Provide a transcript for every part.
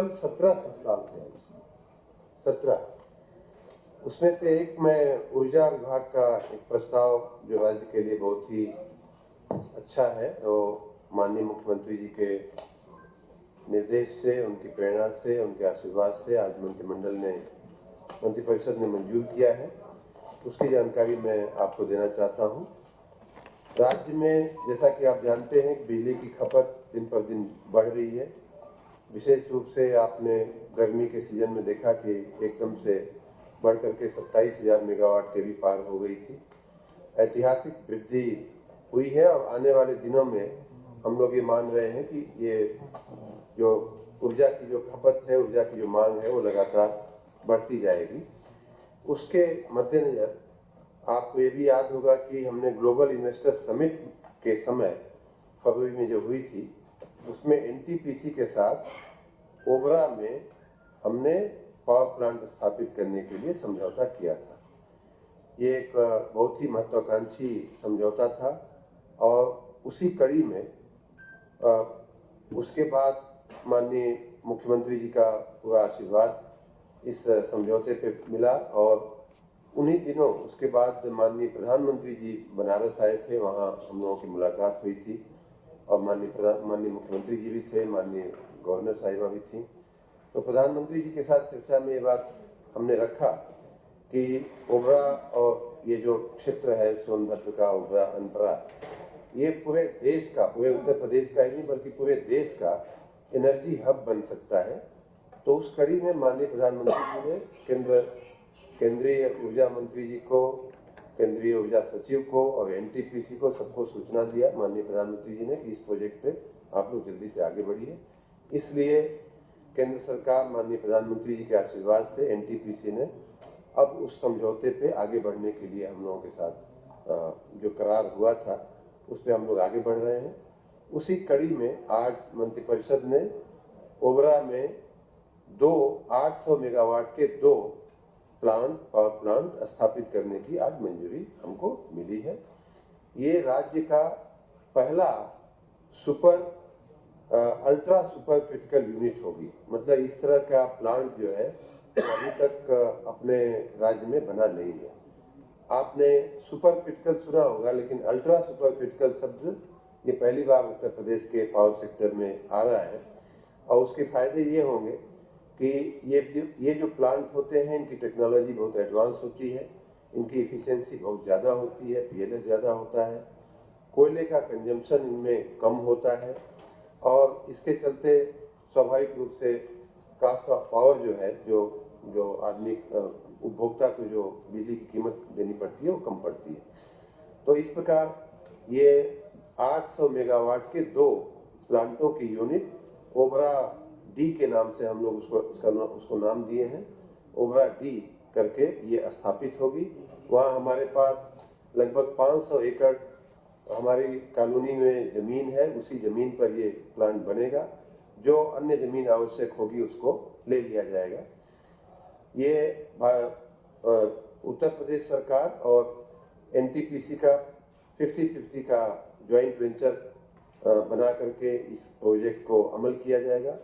Total 17 प्रस्ताव थे, 17। उसमें से एक मैं ऊर्जा विभाग का एक प्रस्ताव जो राज्य के लिए बहुत ही अच्छा है, तो माननीय मुख्यमंत्री जी के निर्देश से, उनकी प्रेरणा से, उनके आशीर्वाद से आज मंत्रिपरिषद ने मंजूर किया है। उसकी जानकारी मैं आपको देना चाहता हूं। राज्य में जैसा कि आप जानते हैं कि बिजली की खपत दिन पर दिन बढ़ रही है। विशेष रूप से आपने गर्मी के सीजन में देखा कि एकदम से बढ़ करके 27,000 मेगावाट के भी पार हो गई थी। ऐतिहासिक वृद्धि हुई है और आने वाले दिनों में हम लोग ये मान रहे हैं कि ये जो ऊर्जा की जो खपत है, ऊर्जा की जो मांग है, वो लगातार बढ़ती जाएगी। उसके मद्देनजर आपको ये भी याद होगा कि हमने ग्लोबल इन्वेस्टर समिट के समय फरवरी में जो हुई थी, उसमें एनटीपीसी के साथ ओबरा में हमने पावर प्लांट स्थापित करने के लिए समझौता किया था। ये एक बहुत ही महत्वाकांक्षी समझौता था और उसी कड़ी में उसके बाद माननीय मुख्यमंत्री जी का पूरा आशीर्वाद इस समझौते पे मिला और उन्हीं दिनों उसके बाद माननीय प्रधानमंत्री जी बनारस आए थे। वहाँ हम लोगों की मुलाकात हुई थी और माननीय मुख्यमंत्री जी भी थे, माननीय गवर्नर साहिबा भी थी। तो प्रधानमंत्री जी के साथ चर्चा में ये बात हमने रखा कि ओबरा और ये जो क्षेत्र है सोनभद्र का, ओबरा, अनपरा, ये पूरे देश का, पूरे उत्तर प्रदेश का ही नहीं बल्कि पूरे देश का एनर्जी हब बन सकता है। तो उस कड़ी में माननीय प्रधानमंत्री जी ने केंद्रीय ऊर्जा मंत्री जी को, केंद्रीय ऊर्जा सचिव को और एनटीपीसी को सबको सूचना दिया माननीय प्रधानमंत्री जी ने कि इस प्रोजेक्ट पे आप लोग जल्दी से आगे बढ़िए। इसलिए केंद्र सरकार माननीय प्रधानमंत्री जी के आशीर्वाद से एनटीपीसी ने अब उस समझौते पे आगे बढ़ने के लिए हम लोगों के साथ जो करार हुआ था उस पर हम लोग आगे बढ़ रहे हैं। उसी कड़ी में आज मंत्रिपरिषद ने ओबरा में 800 मेगावाट के 2 पावर प्लांट स्थापित करने की आज मंजूरी हमको मिली है। ये राज्य का पहला अल्ट्रा सुपर क्रिटिकल यूनिट होगी। मतलब इस तरह का प्लांट जो है अभी तक अपने राज्य में बना नहीं है। आपने सुपर क्रिटिकल सुना होगा, लेकिन अल्ट्रा सुपर क्रिटिकल शब्द ये पहली बार उत्तर प्रदेश के पावर सेक्टर में आ रहा है। और उसके फायदे ये होंगे कि ये जो प्लांट होते हैं, इनकी टेक्नोलॉजी बहुत एडवांस होती है, इनकी एफिशिएंसी बहुत ज़्यादा होती है, पीएलएस ज़्यादा होता है, कोयले का कंजम्पशन इनमें कम होता है और इसके चलते स्वाभाविक रूप से कास्ट ऑफ पावर जो है, जो आदमी उपभोक्ता को जो बिजली की कीमत देनी पड़ती है वो कम पड़ती है। तो इस प्रकार ये 800 मेगावाट के 2 प्लांटों की यूनिट ओबरा डी के नाम से हम लोग उसको नाम दिए हैं, ओबरा डी करके ये स्थापित होगी। वहाँ हमारे पास लगभग 500 एकड़ हमारी कॉलोनी में जमीन है, उसी जमीन पर ये प्लांट बनेगा। जो अन्य जमीन आवश्यक होगी उसको ले लिया जाएगा। ये उत्तर प्रदेश सरकार और एनटीपीसी का 50-50 का ज्वाइंट वेंचर बना करके इस प्रोजेक्ट को अमल किया जाएगा।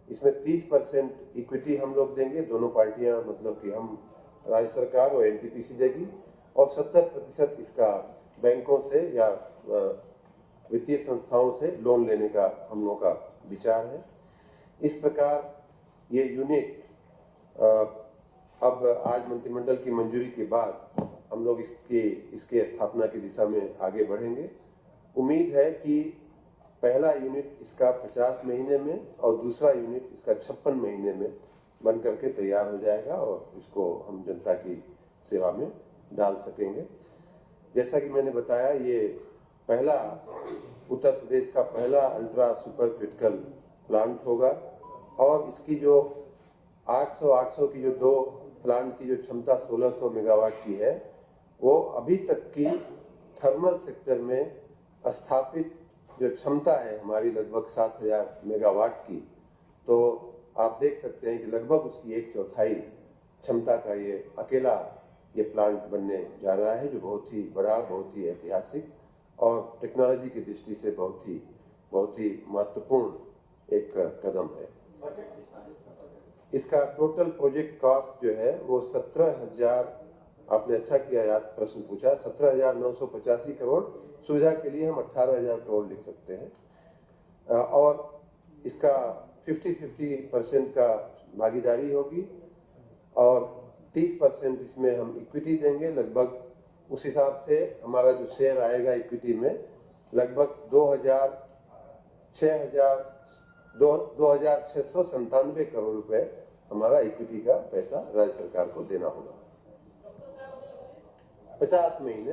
इसमें 30% इक्विटी हम लोग देंगे, दोनों पार्टियां, मतलब कि हम, राज्य सरकार और एनटीपीसी देगी, और 70% इसका बैंकों से या वित्तीय संस्थाओं से लोन लेने का हम लोगों का विचार है। इस प्रकार ये यूनिट अब आज मंत्रिमंडल की मंजूरी के बाद हम लोग इसके स्थापना की दिशा में आगे बढ़ेंगे। उम्मीद है कि पहला यूनिट इसका 50 महीने में और दूसरा यूनिट इसका 56 महीने में बन करके तैयार हो जाएगा और इसको हम जनता की सेवा में डाल सकेंगे। जैसा कि मैंने बताया, ये पहला उत्तर प्रदेश का पहला अल्ट्रा सुपर क्रिटिकल प्लांट होगा और इसकी जो 800 की जो 2 प्लांट की जो क्षमता 1600 मेगावाट की है, वो अभी तक की थर्मल सेक्टर में स्थापित जो क्षमता है हमारी लगभग 7000 मेगावाट की। तो आप देख सकते हैं कि लगभग उसकी 1/4 क्षमता का ये अकेला ये प्लांट बनने जा रहा है, जो बहुत ही बड़ा, बहुत ही ऐतिहासिक और टेक्नोलॉजी की दृष्टि से बहुत ही महत्वपूर्ण एक कदम है। इसका टोटल प्रोजेक्ट कॉस्ट जो है वो 17,000, आपने अच्छा किया याद प्रश्न पूछा, 17,985 करोड़। सुविधा के लिए हम 18,000 करोड़ लिख सकते हैं और इसका 50-50% का भागीदारी होगी और 30% इसमें हम इक्विटी देंगे। लगभग उस हिसाब से हमारा जो शेयर आएगा इक्विटी में लगभग 2,697 करोड़ रुपए हमारा इक्विटी का पैसा राज्य सरकार को देना होगा। 50 महीने,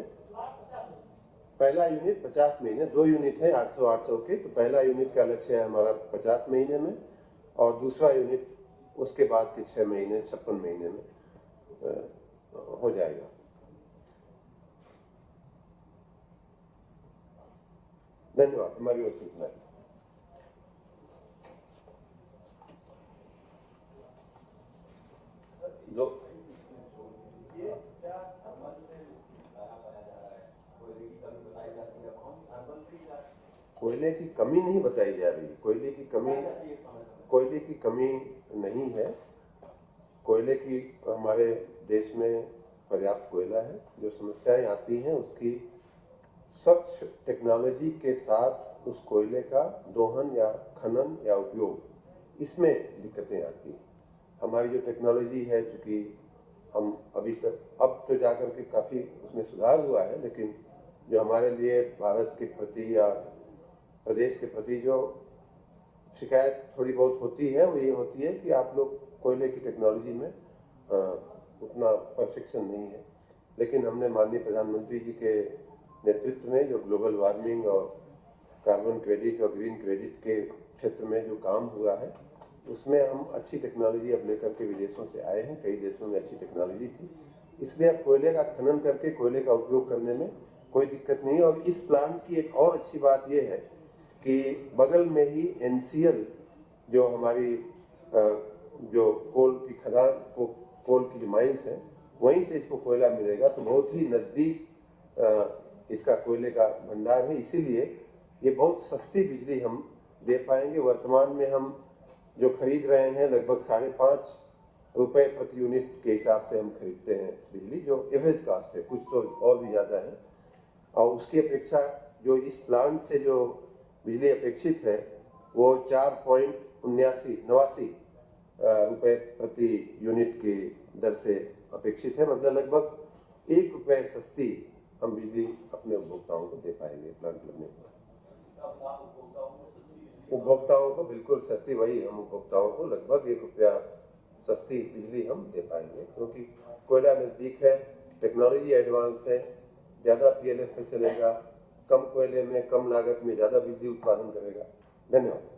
पहला यूनिट 50 महीने, 2 यूनिट है 800-800 के, तो पहला यूनिट का लक्ष्य है हमारा 50 महीने में और दूसरा यूनिट उसके बाद के 6 महीने 56 महीने में हो जाएगा। धन्यवाद। हमारी ओर से इतना। कोयले की कमी नहीं बताई जा रही, कोयले की कमी नहीं है। कोयले की हमारे देश में पर्याप्त कोयला है। जो समस्याएं आती हैं उसकी स्वच्छ टेक्नोलॉजी के साथ उस कोयले का दोहन या खनन या उपयोग, इसमें दिक्कतें आती हैं। हमारी जो टेक्नोलॉजी है, चूंकि हम अभी तक अब तो जाकर के काफी उसमें सुधार हुआ है, लेकिन जो हमारे लिए भारत के प्रति या प्रदेश के प्रति जो शिकायत थोड़ी बहुत होती है वो ये होती है कि आप लोग कोयले की टेक्नोलॉजी में उतना परफेक्शन नहीं है। लेकिन हमने माननीय प्रधानमंत्री जी के नेतृत्व में जो ग्लोबल वार्मिंग और कार्बन क्रेडिट और ग्रीन क्रेडिट के क्षेत्र में जो काम हुआ है उसमें हम अच्छी टेक्नोलॉजी अब लेकर के विदेशों से आए हैं। कई देशों में अच्छी टेक्नोलॉजी थी, इसलिए अब कोयले का खनन करके कोयले का उपयोग करने में कोई दिक्कत नहीं है। और इस प्लांट की एक और अच्छी बात यह है कि बगल में ही NCL जो हमारी जो कोल की खदान कोल की जो माइंस है वहीं से इसको कोयला मिलेगा, तो बहुत ही नजदीक इसका कोयले का भंडार है। इसीलिए ये बहुत सस्ती बिजली हम दे पाएंगे। वर्तमान में हम जो खरीद रहे हैं लगभग 5.5 रुपए प्रति यूनिट के हिसाब से हम खरीदते हैं बिजली, जो एवरेज कास्ट है, कुछ तो और भी ज्यादा है। और उसकी अपेक्षा जो इस प्लांट से जो बिजली अपेक्षित है वो 4.89 रुपए प्रति यूनिट की दर से अपेक्षित है। मतलब लगभग 1 रुपए सस्ती हम बिजली अपने उपभोक्ताओं को दे पाएंगे प्लांट लगने पर। उपभोक्ताओं को बिल्कुल सस्ती, वही हम उपभोक्ताओं को लगभग 1 रुपया सस्ती बिजली हम दे पाएंगे, क्योंकि कोयला नजदीक है, टेक्नोलॉजी एडवांस है, ज्यादा PLF पे चलेगा, कम कोयले में कम लागत में ज्यादा बिजली उत्पादन करेगा। धन्यवाद।